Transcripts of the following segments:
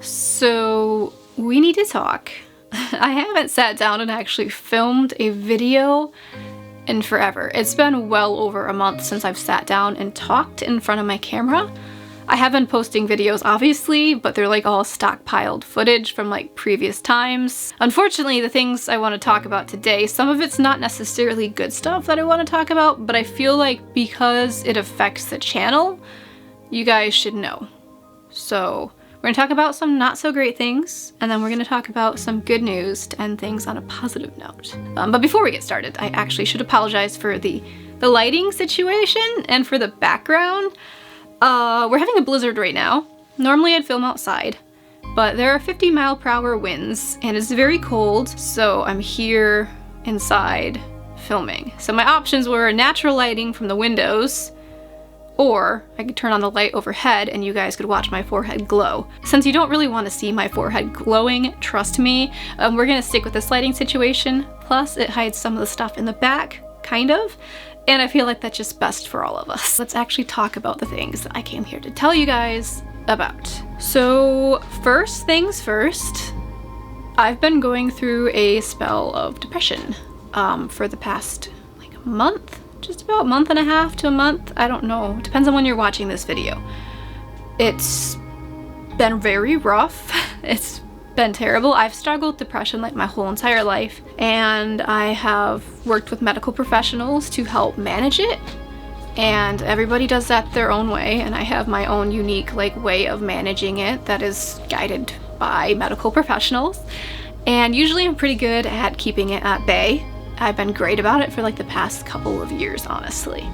So we need to talk. I haven't sat down and actually filmed a video in forever. It's been well over a month since I've sat down and talked in front of my camera. I have been posting videos obviously, but they're like all stockpiled footage from like previous times. Unfortunately, the things I want to talk about today, some of it's not necessarily good stuff that I want to talk about, but I feel like because it affects the channel, you guys should know. So we're gonna talk about some not so great things, and then we're gonna talk about some good news to end things on a positive note. But before we get started, I actually should apologize for the lighting situation and for the background. We're having a blizzard right now. Normally I'd film outside, but there are 50-mile-per-hour winds and it's very cold, so I'm here inside filming. So my options were natural lighting from the windows, or I could turn on the light overhead and you guys could watch my forehead glow. Since you don't really want to see my forehead glowing, trust me, we're gonna stick with this lighting situation. Plus it hides some of the stuff in the back, kind of. And I feel like that's just best for all of us. Let's actually talk about the things that I came here to tell you guys about. So first things first, I've been going through a spell of depression for the past like a month, just about a month and a half to a month. I don't know, it depends on when you're watching this video. It's been very rough. It's been terrible. I've struggled with depression like my whole entire life, and I have worked with medical professionals to help manage it, and everybody does that their own way, and I have my own unique like way of managing it that is guided by medical professionals, and usually I'm pretty good at keeping it at bay. I've been great about it for like the past couple of years, honestly.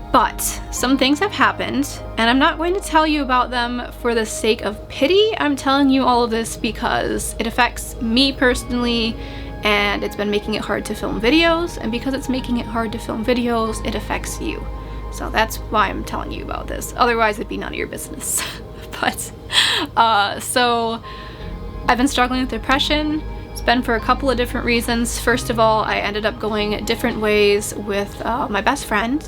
But some things have happened, and I'm not going to tell you about them for the sake of pity. I'm telling you all of this because it affects me personally, and it's been making it hard to film videos, and because it's making it hard to film videos, it affects you. So that's why I'm telling you about this. Otherwise, it'd be none of your business. But, so I've been struggling with depression. It's been for a couple of different reasons. First of all, I ended up going different ways with my best friend,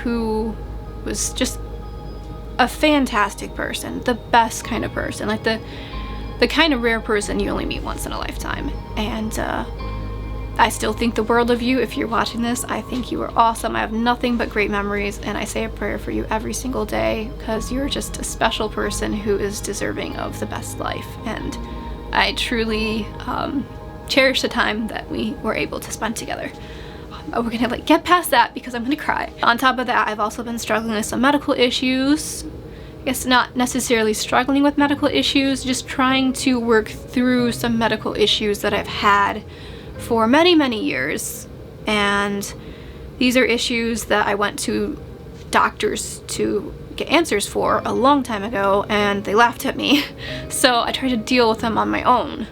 who was just a fantastic person, the best kind of person, like the kind of rare person you only meet once in a lifetime. And I still think the world of you if you're watching this. I think you are awesome. I have nothing but great memories, and I say a prayer for you every single day because you're just a special person who is deserving of the best life. And I truly cherish the time that we were able to spend together. We're gonna like get past that because I'm gonna cry. On top of that, I've also been struggling with some medical issues. I guess not necessarily struggling with medical issues, just trying to work through some medical issues that I've had for many, many years. And these are issues that I went to doctors to get answers for a long time ago, and they laughed at me. So I tried to deal with them on my own.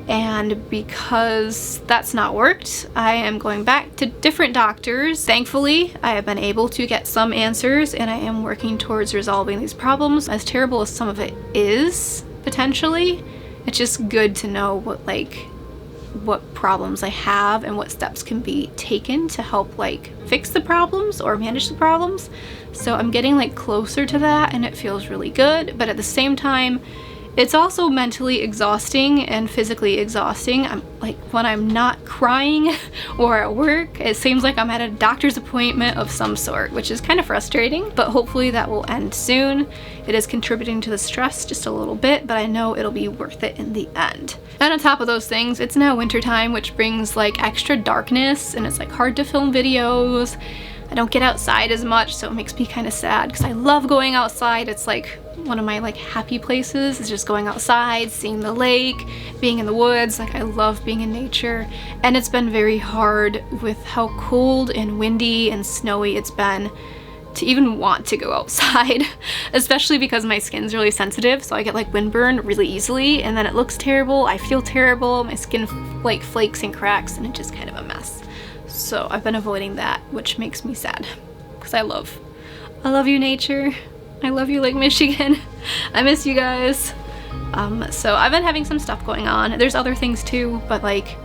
And because that's not worked, I am going back to different doctors. Thankfully, I have been able to get some answers, and I am working towards resolving these problems. As terrible as some of it is, potentially, it's just good to know what problems I have and what steps can be taken to help like fix the problems or manage the problems. So I'm getting like closer to that, and it feels really good, but at the same time, it's also mentally exhausting and physically exhausting. I'm like, when I'm not crying or at work, it seems like I'm at a doctor's appointment of some sort, which is kind of frustrating, but hopefully that will end soon. It is contributing to the stress just a little bit, but I know it'll be worth it in the end. And on top of those things, it's now wintertime, which brings like extra darkness, and it's like hard to film videos. I don't get outside as much, so it makes me kind of sad because I love going outside. It's like one of my like happy places is just going outside, seeing the lake, being in the woods. Like I love being in nature, and it's been very hard with how cold and windy and snowy it's been to even want to go outside, especially because my skin's really sensitive, so I get like windburn really easily, and then it looks terrible, I feel terrible, my skin like flakes and cracks, and it's just kind of a mess. So I've been avoiding that, which makes me sad because I love you, nature. I love you, Lake Michigan. I miss you guys. So I've been having some stuff going on. There's other things too, but like,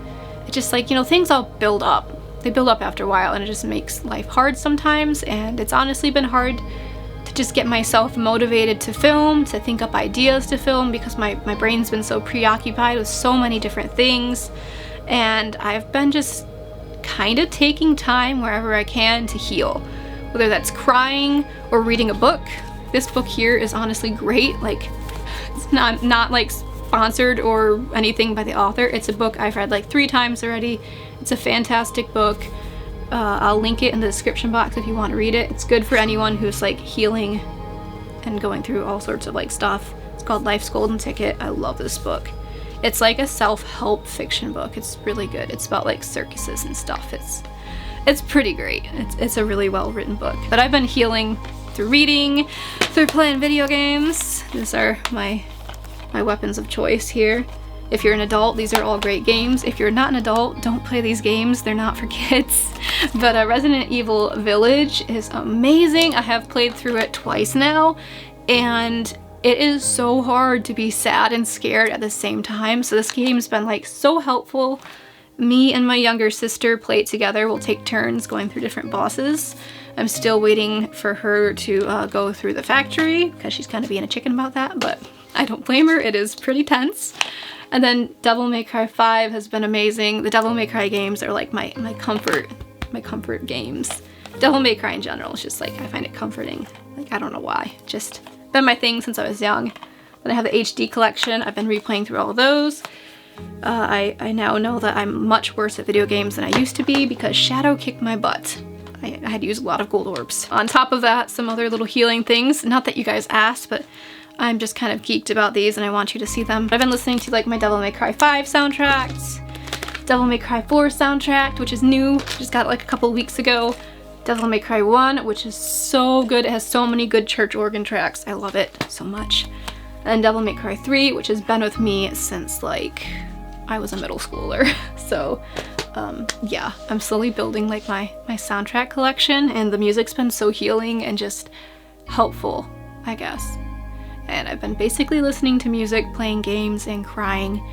it just like, you know, things all build up. They build up after a while, and it just makes life hard sometimes, and it's honestly been hard to just get myself motivated to film, to think up ideas to film, because my brain's been so preoccupied with so many different things. And I've been just kind of taking time wherever I can to heal, whether that's crying or reading a book. This book here is honestly great. Like, it's not like sponsored or anything by the author. It's a book I've read like 3 times already. It's a fantastic book. I'll link it in the description box if you want to read it. It's good for anyone who's like healing and going through all sorts of like stuff. It's called Life's Golden Ticket. I love this book. It's like a self-help fiction book. It's really good. It's about like circuses and stuff. It's pretty great. It's a really well-written book. But I've been healing through reading, through playing video games. These are my weapons of choice here. If you're an adult, these are all great games. If you're not an adult, don't play these games. They're not for kids. But Resident Evil Village is amazing. I have played through it twice now, and it is so hard to be sad and scared at the same time. So this game's been like so helpful. Me and my younger sister play it together. We'll take turns going through different bosses. I'm still waiting for her to go through the factory because she's kind of being a chicken about that, but I don't blame her. It is pretty tense. And then Devil May Cry 5 has been amazing. The Devil May Cry games are like my comfort games. Devil May Cry in general is just like, I find it comforting. Like, I don't know why. Just been my thing since I was young. Then I have the HD collection. I've been replaying through all of those. I now know that I'm much worse at video games than I used to be because Shadow kicked my butt. I had to use a lot of gold orbs. On top of that, some other little healing things. Not that you guys asked, but I'm just kind of geeked about these and I want you to see them. I've been listening to like my Devil May Cry 5 soundtracks, Devil May Cry 4 soundtrack, which is new, just got it like a couple weeks ago. Devil May Cry 1, which is so good. It has so many good church organ tracks. I love it so much. And Devil May Cry 3, which has been with me since like I was a middle schooler. So yeah, I'm slowly building like my soundtrack collection, and the music's been so healing and just helpful, I guess. And I've been basically listening to music, playing games, and crying.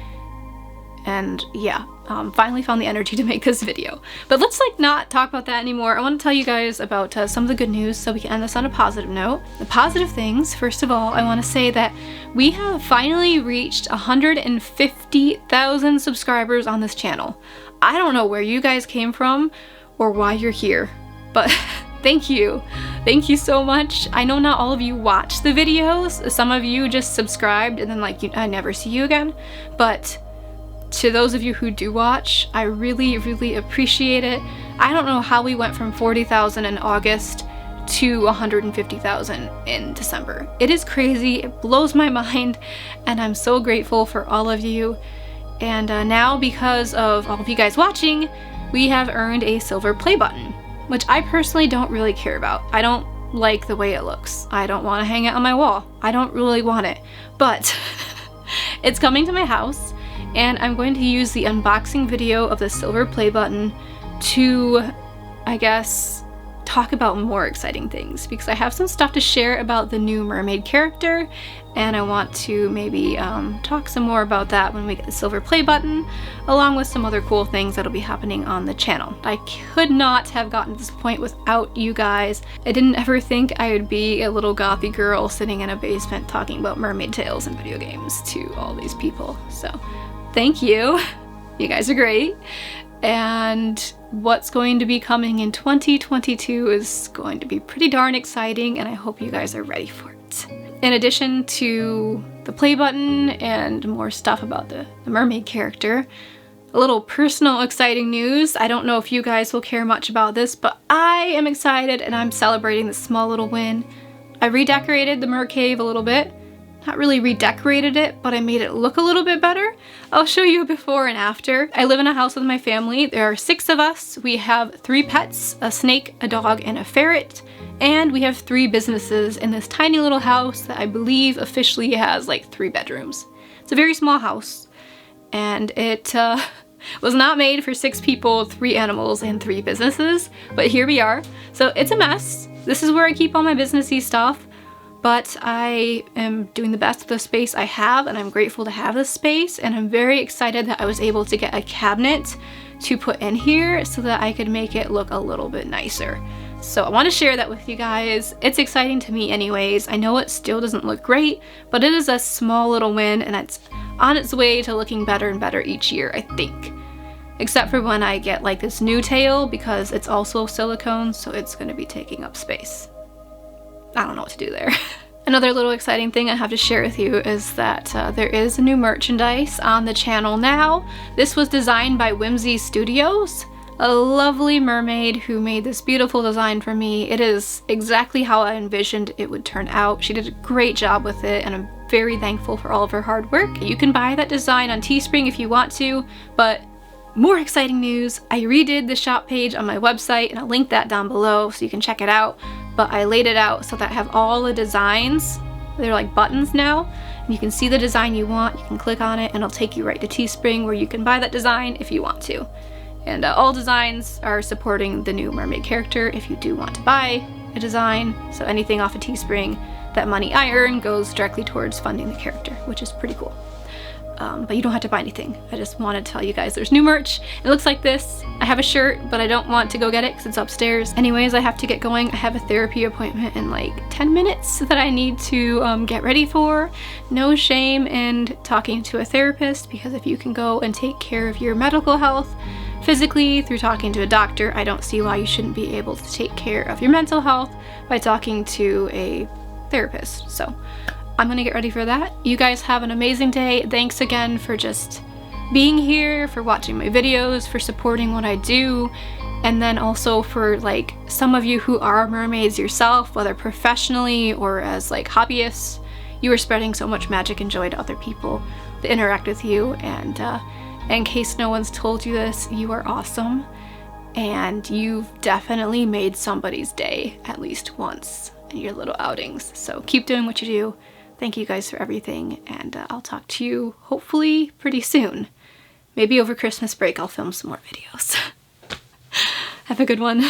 And yeah, finally found the energy to make this video. But let's like not talk about that anymore. I want to tell you guys about some of the good news so we can end this on a positive note. The positive things, first of all, I want to say that we have finally reached 150,000 subscribers on this channel. I don't know where you guys came from or why you're here, but thank you. Thank you so much. I know not all of you watch the videos. Some of you just subscribed and then like I never see you again. But to those of you who do watch, I really, really appreciate it. I don't know how we went from 40,000 in August to 150,000 in December. It is crazy. It blows my mind, and I'm so grateful for all of you. And now, because of all of you guys watching, we have earned a silver play button, which I personally don't really care about. I don't like the way it looks. I don't want to hang it on my wall. I don't really want it, but it's coming to my house, and I'm going to use the unboxing video of the silver play button to, I guess, talk about more exciting things, because I have some stuff to share about the new Mermaid character, and I want to maybe talk some more about that when we get the silver play button, along with some other cool things that'll be happening on the channel. I could not have gotten to this point without you guys. I didn't ever think I would be a little gothy girl sitting in a basement talking about mermaid tales and video games to all these people. So thank you. You guys are great. And what's going to be coming in 2022 is going to be pretty darn exciting, and I hope you guys are ready for it. In addition to the play button and more stuff about the mermaid character, a little personal exciting news. I don't know if you guys will care much about this, but I am excited and I'm celebrating this small little win. I redecorated the mer cave a little bit. Not really redecorated it, but I made it look a little bit better. I'll show you a before and after. I live in a house with my family. There are 6 of us. We have 3 pets, a snake, a dog, and a ferret. And we have 3 businesses in this tiny little house that I believe officially has like 3 bedrooms. It's a very small house, and it was not made for 6 people, 3 animals, and 3 businesses, but here we are. So it's a mess. This is where I keep all my businessy stuff. But I am doing the best with the space I have, and I'm grateful to have this space, and I'm very excited that I was able to get a cabinet to put in here so that I could make it look a little bit nicer. So I want to share that with you guys. It's exciting to me anyways. I know it still doesn't look great, but it is a small little win, and it's on its way to looking better and better each year, I think. Except for when I get like this new tail, because it's also silicone, so it's going to be taking up space. I don't know what to do there. Another little exciting thing I have to share with you is that there is new merchandise on the channel now. This was designed by Whimsy Studios, a lovely mermaid who made this beautiful design for me. It is exactly how I envisioned it would turn out. She did a great job with it, and I'm very thankful for all of her hard work. You can buy that design on Teespring if you want to, but more exciting news, I redid the shop page on my website, and I'll link that down below so you can check it out. But I laid it out so that I have all the designs. They're like buttons now, and you can see the design you want. You can click on it and it'll take you right to Teespring, where you can buy that design if you want to. And all designs are supporting the new mermaid character if you do want to buy a design. So anything off of Teespring, that money I earn goes directly towards funding the character, which is pretty cool. But you don't have to buy anything. I just want to tell you guys there's new merch. It looks like this. I have a shirt, but I don't want to go get it because it's upstairs. Anyways, I have to get going. I have a therapy appointment in like 10 minutes that I need to get ready for. No shame in talking to a therapist, because if you can go and take care of your medical health physically through talking to a doctor, I don't see why you shouldn't be able to take care of your mental health by talking to a therapist. So I'm gonna get ready for that. You guys have an amazing day. Thanks again for just being here, for watching my videos, for supporting what I do, and then also for like some of you who are mermaids yourself, whether professionally or as like hobbyists. You are spreading so much magic and joy to other people that interact with you, and in case no one's told you this, you are awesome, and you've definitely made somebody's day at least once in your little outings. So keep doing what you do. Thank you guys for everything, and I'll talk to you hopefully pretty soon. Maybe over Christmas break I'll film some more videos. Have a good one.